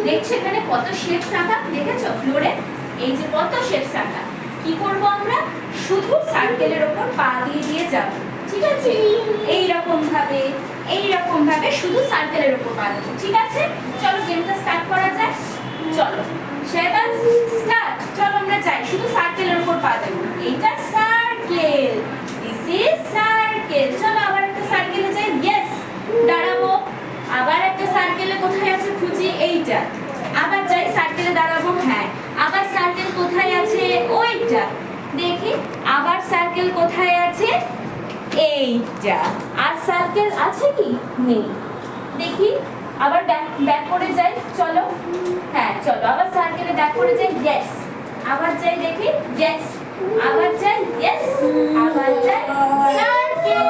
দেখছো এখানে কত শেপস আঁকা, দেখেছো ফ্লোরে এই যে কত শেপস আঁকা। কি করব আমরা, শুধু সার্কেলের উপর পা দিয়ে দিয়ে যাব, ঠিক আছে? এই রকম ভাবে শুধু সার্কেলের উপর পা দেবো, ঠিক আছে? চলো গেমটা স্টার্ট করা যায়, চলো শেবাজ স্টার্ট। চলো আমরা যাই, শুধু সার্কেলের উপর পা দেবো। এইটা সার্কেল, দিস ইজ সার্কেল। চলো আবার একটা সার্কেলে যাই, ইয়েস দাঁড়াবো। আবার একটা সার্কেলে কোথায় আছে খুঁজি, এইটা। আবার যাই সার্কেলে দাঁড়াবো, হ্যাঁ। আবার সার্কেল কোথায় আছে, ওইটা দেখি। আবার সার্কেল কোথায় আছে, এইটা। আর সার্কেল আছে কি, নেই। দেখি আবার ব্যাক করে যাই, চলো। হ্যাঁ চলো আবার সার্কেলে ব্যাক করে যাই, ইয়েস। আবার যাই দেখি, ইয়েস। আবার যাই, ইয়েস। আবার যাই, সার্কেল।